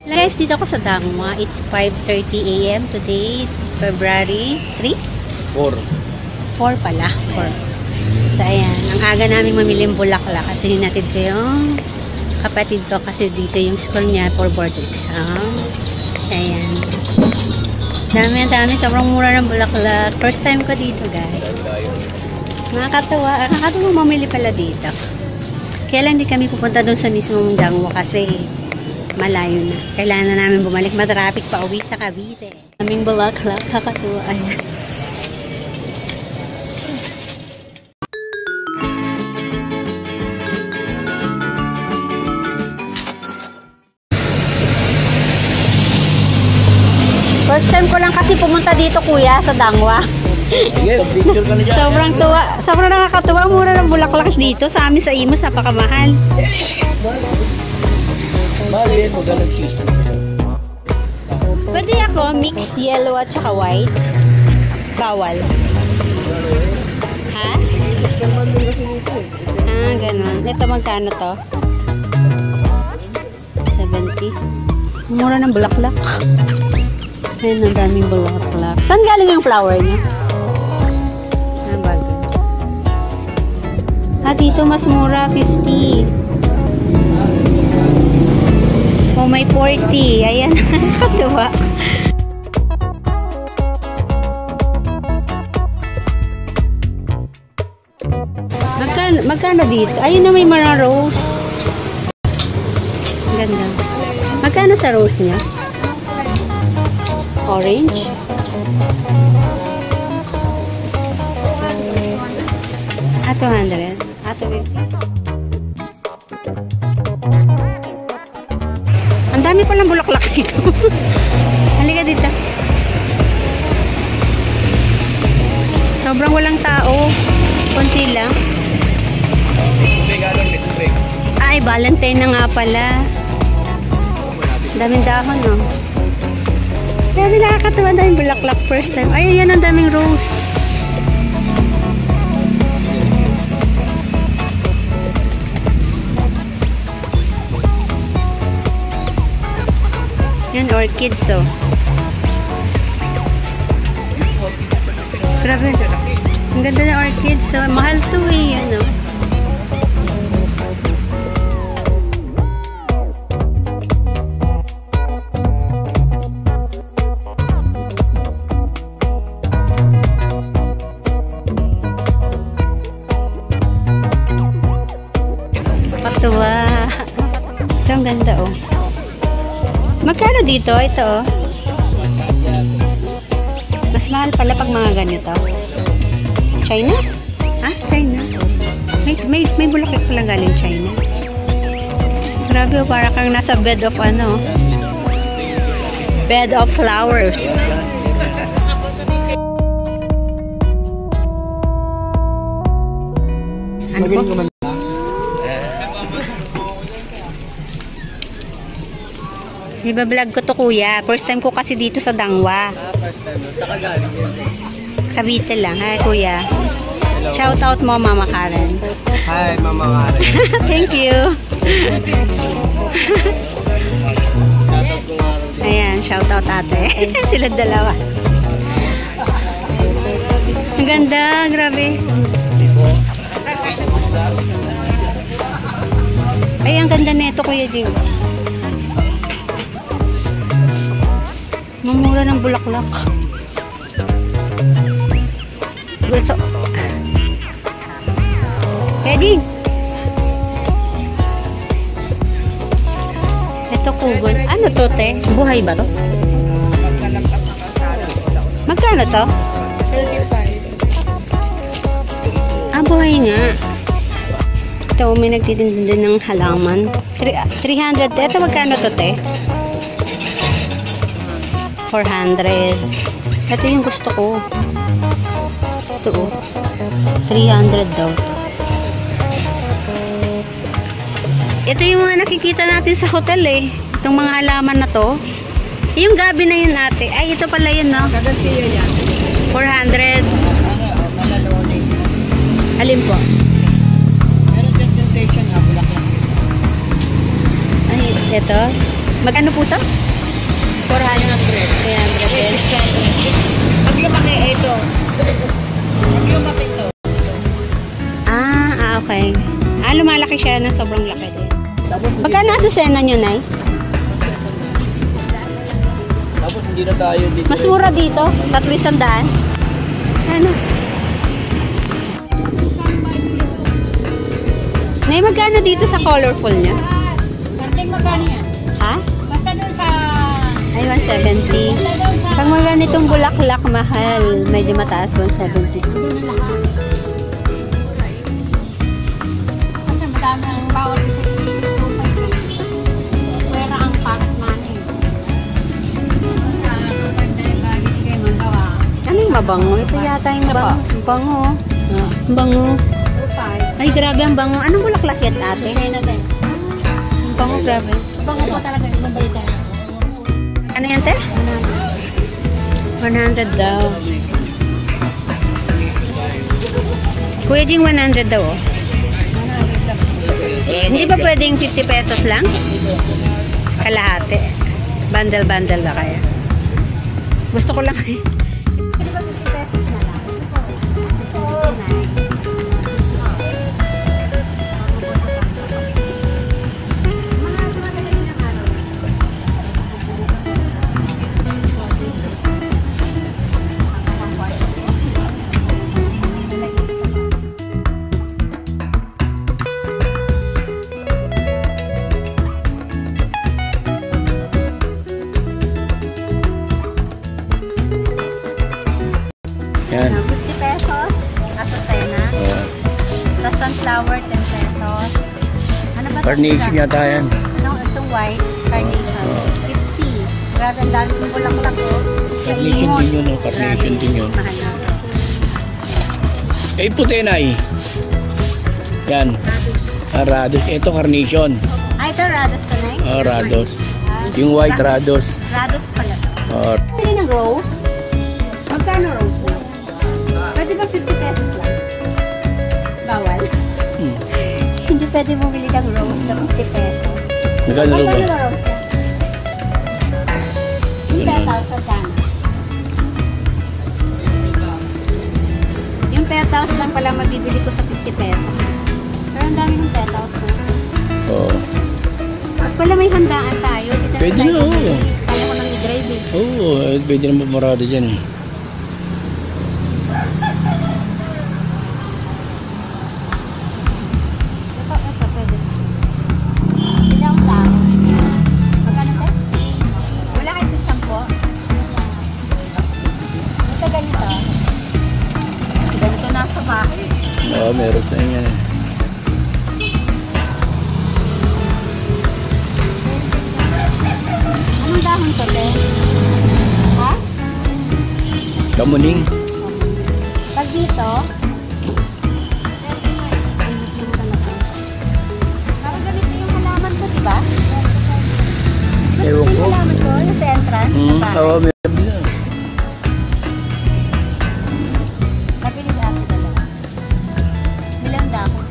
Guys, dito ako sa Dangwa. It's 5:30 AM today, February 3? 4 pala. 4. So, ayan. Ang aga namin mamili ng bulaklak kasi hinatid ko yung kapatid ko kasi dito yung school niya for board exam. Ayan. Dami. Sobrang mura ng bulaklak. First time ko dito, guys. Nakakatawa. Nakakatawa mamili pala dito. Kaya lang di kami pupunta doon sa mismong Dangwa kasi malayo na. Kailangan na namin bumalik. Matraffic pa uwi sa Cavite. Aming bulaklak. Kakatuwa. Ayan. First time ko lang kasi pumunta dito, kuya, sa Dangwa. Sobrang tuwa. Sobrang nakakatuwa. Mura ng bulaklak dito. Sa amin sa Imus, napakamahal. Pwede ako mix yellow at saka white. Bawal. Ha? Ah, ganun. Ito magkano to? 70. Mura ng bulaklak. Ayan, ang daming bulaklak. Saan galing yung flower niya? Ah, bago. Ah, dito mas mura, 50. Oh, may 40. Ayan. Diba? Magkano dito? Ayun na, may mga rose. Ang ganda. Magkano sa rose niya? Orange. At 200. At 250. Ang dami palang bulaklak dito. Halika dito. Sobrang walang tao. Konti lang. Ay, Valentine na nga pala. Daming dahon, no? Grabe, nakakatawa na yung bulaklak first time. Ay, yan ang daming rose. Yan, orchids, oh. Grabe. Ang ganda ng orchids, oh. Mahal to eh, ano. Tuwa. Ito ang ganda, oh. Magkano dito? Ito, oh. Mas mahal pala pag mga ganito. China? Ha? China? May bulaklak pala galing China. Grabe, oh. Para kang nasa bed of ano. Bed of flowers. Ano po? Iba-vlog ko to, kuya. First time ko kasi dito sa Dangwa. First time. Saka galing yun. Cavite lang. Hi, kuya. Hello. Shout out mo, Mama Karen. Hi, Mama Karen. Thank you. Ayan, shout out ate. Sila dalawa. Ang ganda, grabe. Ay, ang ganda nito, kuya Jing. Mamura ng bulaklak. Gusto. Ready? Ito kubon. Ano to, te? Buhay ba to? Magkano to? 35. Ah, buhay nga. Ito, may nagtitinda ng halaman. 300. Ito, magkano to, te? 400. Ito yung gusto ko. Ito, oh. 300 daw to. Ito yung mga nakikita natin sa hotel, eh. Itong mga halaman na to. Yung gabi na yun, ate. Ay, ito pala yun, no? 400. Alin po? Meron presentation na bulaklak. Ay, ito. Magkano po to? 400. 300 pesos. Pag lumaki, ito. Pag lumaki ito. Okay. Lumalaki siya na sobrang laki din. Magkano sa sena nyo, Nay? Tapos hindi na tayo dito. Mas mura dito? 300? Ano? Nay, magkano dito sa colorful niya? Karting magkano yan? Ha? Basta doon sa... Ay, 170. Pag mga ganitong bulaklak, mahal. Medyo mataas, 170. Kasi madami ang bawat isa dito. Pwera ang pocket money. Sa tupad dahil galit kayo magawa. Ano yung mabango? Ito yata yung bango. Ang bango. Ay, grabe ang bango. Anong bulaklak yan, ate? Susay na din. Ang bango, grabe. Bango po talaga yung balita. Ano yan, te? 100 daw. Kuya Jing, 100 daw, oh. Hindi ba pwedeng 50 pesos lang? Kalahati. Bundle-bundle na kaya. Gusto ko lang. Hindi ba 50 pesos na lang? Yan. 50 pesos. Asusena. Plus sunflower, 10 pesos. Ano ba? Carnation yata yan. Itong white, carnation. 50. Grabe, ang dami kong bulaklak ko. Carnation din yun, oh. Carnation din yun. Mahal na. Eh, puti na eh. Yan. Rados. Ito carnation. Ito Rados to na Rados. Yung white Rados. Rados pala to. Pwede ng rose? Magkano rose na? Pwede ba 50 pesos lang? Bawal? Hindi pwede bumili ng rose na 50 pesos. Magkano ba? Magkano na rose na? Yung 10,000 ka na. Yung 10,000 lang pala mabibili ko sa 50 pesos. Pero ang dami ng 10,000 na. Oo. Pag pala may handaan tayo, Pwede na, oo. Kaya ko nang i-drive eh. Oo, pwede naman marado dyan eh. Ito, pwede. Ilang tao? Magkano tayo? Wala kayo sa 10? Ito ganito. Ganito na sa bahay. Oo, meron na yan eh. Anong dahon to, te? Ha? Kamuning. Pag dito, parang ganito yung halaman ko, diba? Ewan ko. Yung halaman ko, yung sa entrance, sa bahay. Oo, meron din na. Nabili sa akin dalawa. Bilang dahon.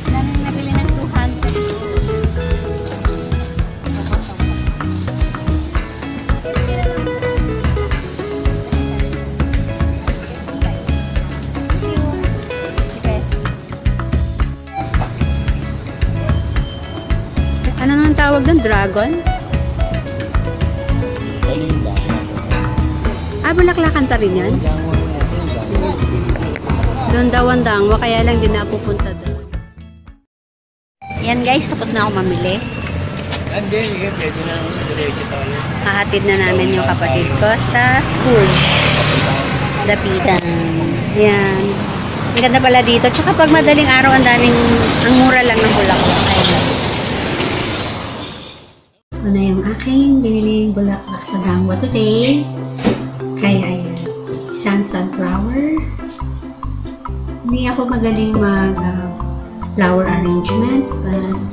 Namin nabili ng 200. Ano nang tawag doon? Dragon? Bulaklakan ta rin yan? Doon daw ang dangwa, kaya lang din napupunta doon. Yan guys, tapos na ako mamili. Hindi, pwede na naman. Diretso tayo. Hahatid na namin yung kapatid ko sa school. Dapitan. Yan. Ang ganda pala dito. Tsaka pag madaling araw, ang daming, ang mura lang ng bulaklak. Ayun. Ito na yung aking biniling bulaklak sa dangwa today. Kaya ayan. Isang sunflower. Hindi ako magaling mag flower arrangements, but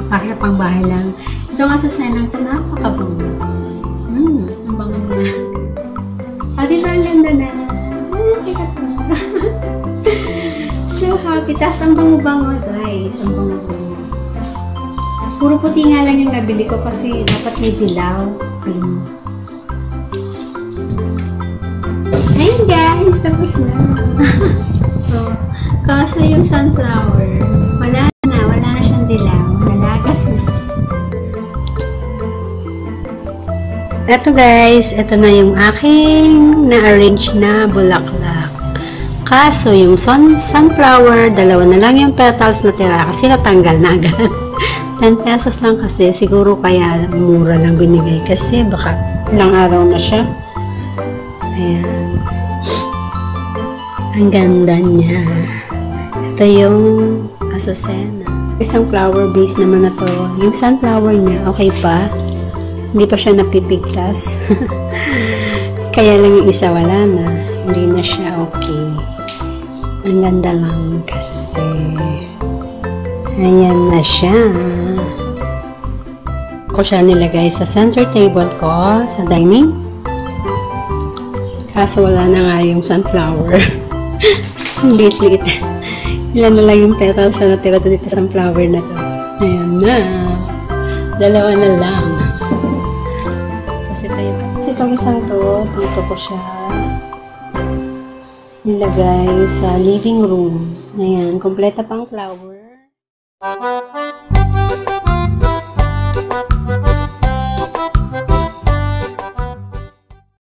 para pang bahay lang. Ito nga sa senang ito, napakabango. Ang bango na. Diba ang ganda na? Kita ko. So happy. Tapos ang bango-bango, guys. Puro puti nga lang yung nabili ko kasi dapat may dilaw. Ayun. Ayun guys, tapos na. So, kaso yung sunflower, wala na siyang dilaw. Nalagas na. Eto guys, eto na yung aking na-arrange na bulaklak. Kaso yung sunflower, dalawa na lang yung petals na tira kasi natanggal na agad. 10 pesos lang kasi, siguro kaya mura lang binigay kasi baka ilang araw na siya. Ayan. Ang ganda niya. Ito yung Azucena. Isang flower base naman na to. Yung sunflower niya, okay pa. Hindi pa siya napipigtas. Kaya lang yung isa wala na. Hindi na siya okay. Ang ganda lang kasi. Ayan na siya. Ako siya nilagay sa center table ko sa dining. Kaso wala na nga yung sunflower. Liit-liit. Ilan na lang yung petals na natira dito sa sunflower na to. Ayan na. Dalawa na lang. Kasi itong isang to, dito ko siya nilagay sa living room. Ayan, kompleta pang flower.